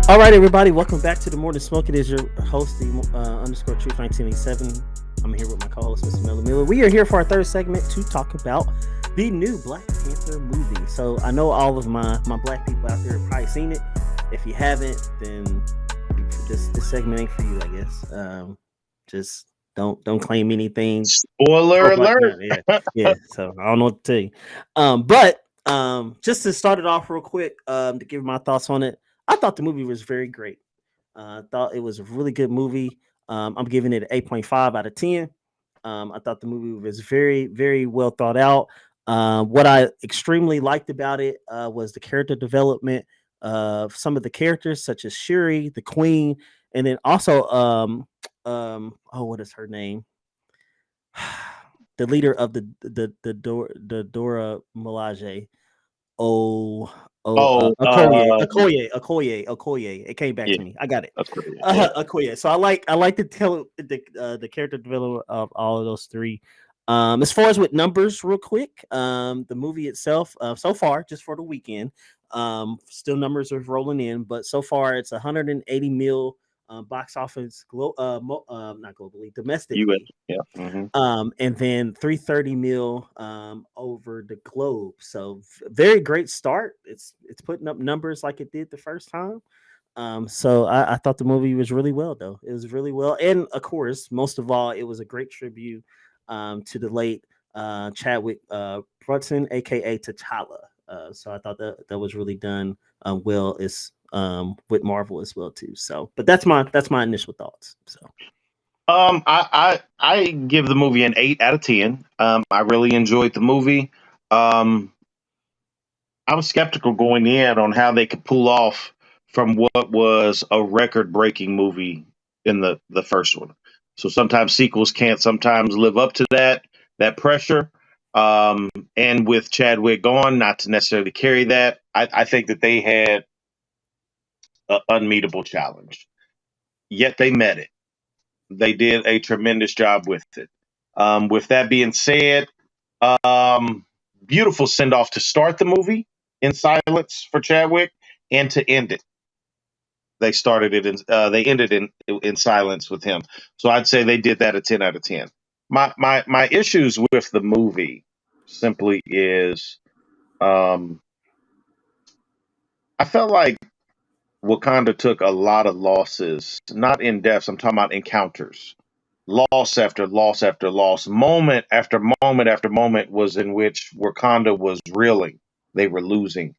All right, everybody, welcome back to the Morning Smoke. It is your host, the underscore truth 1987. I'm here with my co-host, Mr. Miller Miller. We are here for our third segment to talk about the new Black Panther movie. So I know all of my black people out there have probably seen it. If you haven't, then this segment ain't for you, I guess. Just don't claim anything. Spoiler Oh, Black alert. Panther, yeah. So I don't know what to tell you. But just to start it off real quick, to give my thoughts on it, I thought the movie was very great. I thought it was a really good movie. I'm giving it an 8.5 out of 10. I thought the movie was very, very well thought out. What I extremely liked about it was the character development of some of the characters, such as Shuri, the Queen, and then also, oh, what is her name? The leader of the Dora Milaje. Oh, Oh, Okoye. It came back yeah, to me. I got it. that's pretty. Yeah. Okoye. So I like to tell the character development of all of those three. As far as with numbers, real quick, the movie itself, so far, just for the weekend, still numbers are rolling in, but so far it's 180 mil box office, not globally, U.S. domestically, Yeah. and then 330 mil over the globe. So very great start. It's putting up numbers like it did the first time. So I thought the movie was really well, though. It was really well, and of course, most of all, it was a great tribute to the late Chadwick Brunson, aka T'Challa. So I thought that was really done well. Is with Marvel as well too. So, but that's my initial thoughts. So. I give the movie an 8 out of 10. I really enjoyed the movie. Um, I was skeptical going in on how they could pull off from what was a record-breaking movie in the first one. So sometimes sequels can't sometimes live up to that pressure. And with Chadwick gone, not to necessarily carry that, I think that they had an unmeetable challenge. Yet they met it. They did a tremendous job with it. With that being said, um, beautiful send off to start the movie in silence for Chadwick and to end it. They started it in, they ended in silence with him. So I'd say they did that a 10 out of 10. My issues with the movie simply is um, I felt like Wakanda took a lot of losses, not in deaths. I'm talking about encounters. Loss after loss after loss, moment after moment after moment was in which Wakanda was reeling. They were losing.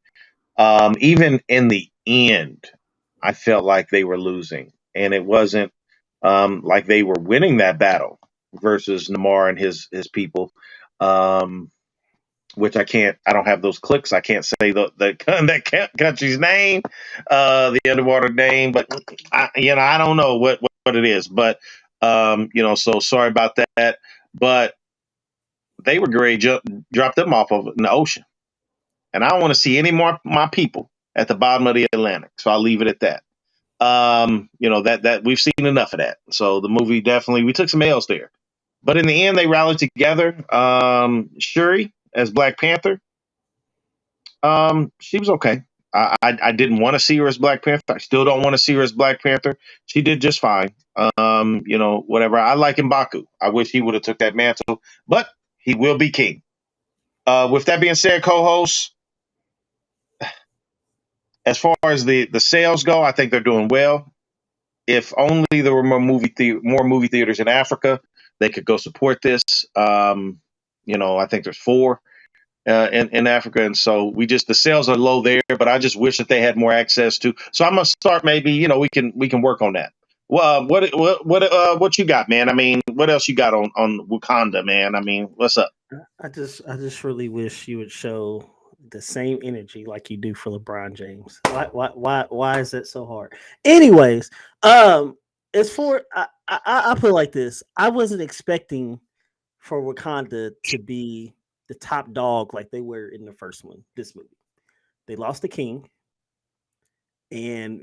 Even in the end, I felt like they were losing, and it wasn't like they were winning that battle versus Namar and his people. Um, which I don't have those clicks. I can't say that country's name, the underwater name, but I don't know what it is, but so sorry about that. But they were great, drop them off of in the ocean, and I don't want to see any more my people at the bottom of the Atlantic. So I'll leave it at that. That we've seen enough of that. So the movie definitely we took some L's there, but in the end they rallied together. Shuri as Black Panther, she was okay. I didn't want to see her as Black Panther. I still don't want to see her as Black Panther. She did just fine. Whatever. I like M'Baku. I wish he would have took that mantle, but he will be king. With that being said, co-host, as far as the sales go, I think they're doing well. If only there were more movie theaters in Africa, they could go support this. I think there's four in Africa, and so the sales are low there. But I just wish that they had more access to. So I'm gonna start. Maybe we can work on that. Well, what you got, man? I mean, what else you got on Wakanda, man? I mean, what's up? I just really wish you would show the same energy like you do for LeBron James. Why is that so hard? Anyways, as for I put it like this: I wasn't expecting for Wakanda to be the top dog like they were in the first one. This movie, they lost the king, and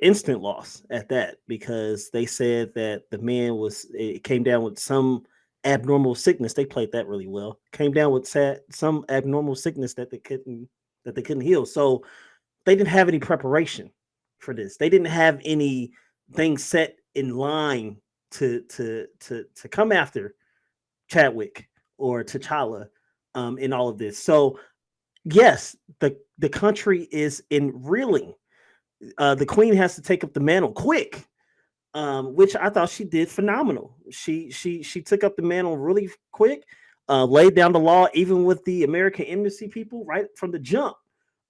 instant loss at that because they said that the man was it came down with some abnormal sickness. They played that really well. Came down with some abnormal sickness that they couldn't heal. So they didn't have any preparation. for this. They didn't have anything set in line to come after Chadwick or T'Challa in all of this. So yes, the country is in reeling. The queen has to take up the mantle quick, which I thought she did phenomenal. She took up the mantle really quick, laid down the law even with the American embassy people right from the jump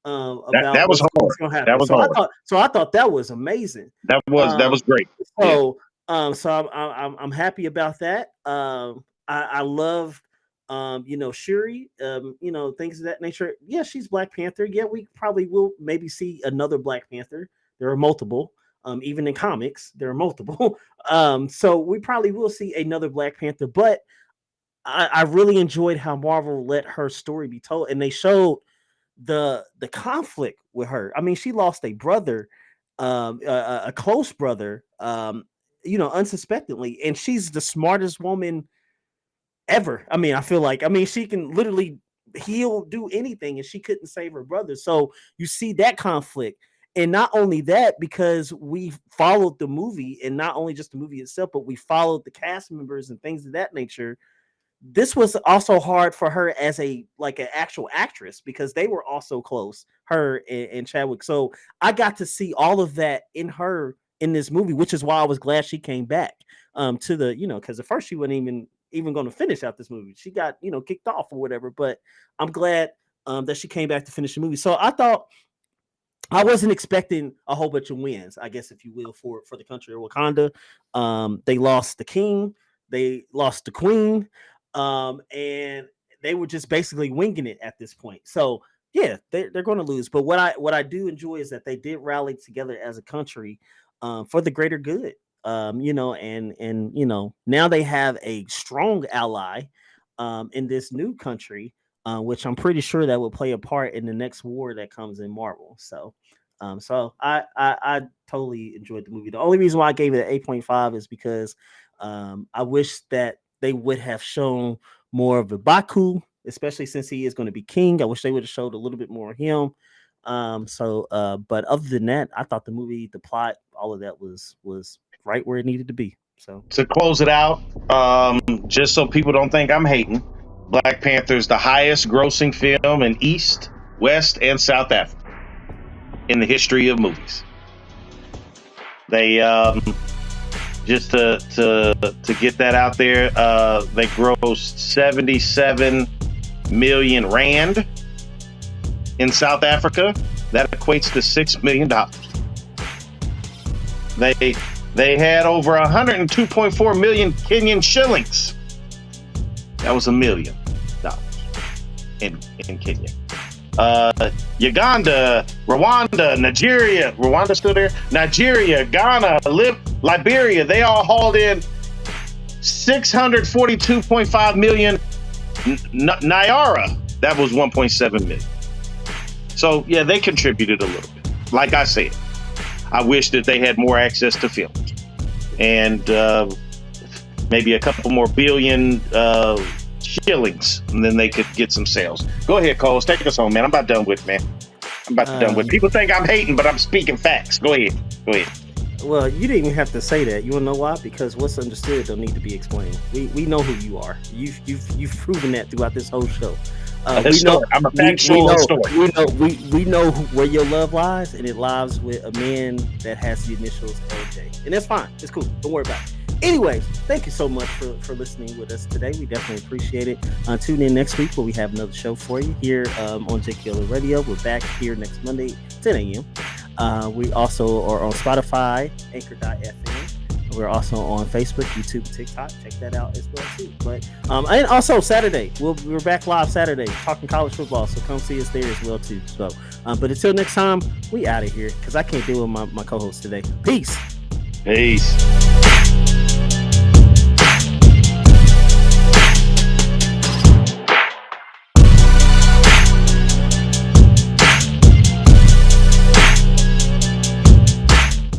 about That was what's hard. going to That happen. was hard. So I thought that was amazing. That was Um, great. Yeah. so so I'm happy about that. I love Shuri, things of that nature. Yeah, she's Black Panther. Yeah, we probably will maybe see another Black Panther. There are multiple. Even in comics, there are multiple. So we probably will see another Black Panther, but I really enjoyed how Marvel let her story be told, and they showed the conflict with her. I mean, she lost a brother, a close brother, unsuspectingly, and she's the smartest woman ever. I mean, I feel like, she can literally heal, do anything, and she couldn't save her brother. So you see that conflict. And not only that, because we followed the movie, and not only just the movie itself, but we followed the cast members and things of that nature. This was also hard for her as an actual actress, because they were also close, her and Chadwick. So I got to see all of that in her in this movie, which is why I was glad she came back to the, because at first she wasn't even going to finish out this movie. She got, kicked off or whatever, but I'm glad that she came back to finish the movie. So I thought, I wasn't expecting a whole bunch of wins, I guess, if you will, for the country of Wakanda. They lost the king, they lost the queen, and they were just basically winging it at this point. So yeah, they're going to lose. But what I do enjoy is that they did rally together as a country for the greater good. Now they have a strong ally in this new country, which I'm pretty sure that will play a part in the next war that comes in Marvel. So I totally enjoyed the movie. The only reason why I gave it an 8.5 is because I wish that they would have shown more of Baku, especially since he is going to be king. I wish they would have showed a little bit more of him. But other than that, I thought the movie, the plot, all of that was right where it needed to be. So To close it out, just so people don't think I'm hating, Black Panther is the highest grossing film in East, West, and South Africa in the history of movies. They just to get that out there, they grossed 77 million rand in South Africa. That equates to $6 million. They had over 102.4 million Kenyan shillings. That was $1 million in Kenya. Uganda, Rwanda, Nigeria. Rwanda still there? Nigeria, Ghana, Liberia. They all hauled in 642.5 million naira. That was 1.7 million. So yeah, they contributed a little bit. Like I said, I wish that they had more access to films and maybe a couple more billion shillings, and then they could get some sales. Go ahead, Coles. Take us home, man. I'm about done with, man. I'm about to done with. People think I'm hating, but I'm speaking facts. Go ahead. Well, you didn't even have to say that. You want to know why? Because what's understood don't need to be explained. We know who you are. You've proven that throughout this whole show. We know I'm a factual historian. We know where your love lies, and it lies with a man that has the initials LJ, and that's fine. It's cool. Don't worry about it. Anyways, thank you so much for listening with us today. We definitely appreciate it. Tune in next week where we have another show for you here on JQLM Radio. We're back here next Monday, 10 a.m. We also are on Spotify, Anchor.fm. We're also on Facebook, YouTube, and TikTok. Check that out as well too. But and also Saturday, we're back live Saturday talking college football. So come see us there as well too. So, but until next time, we out of here because I can't deal with my co-host today. Peace. Peace.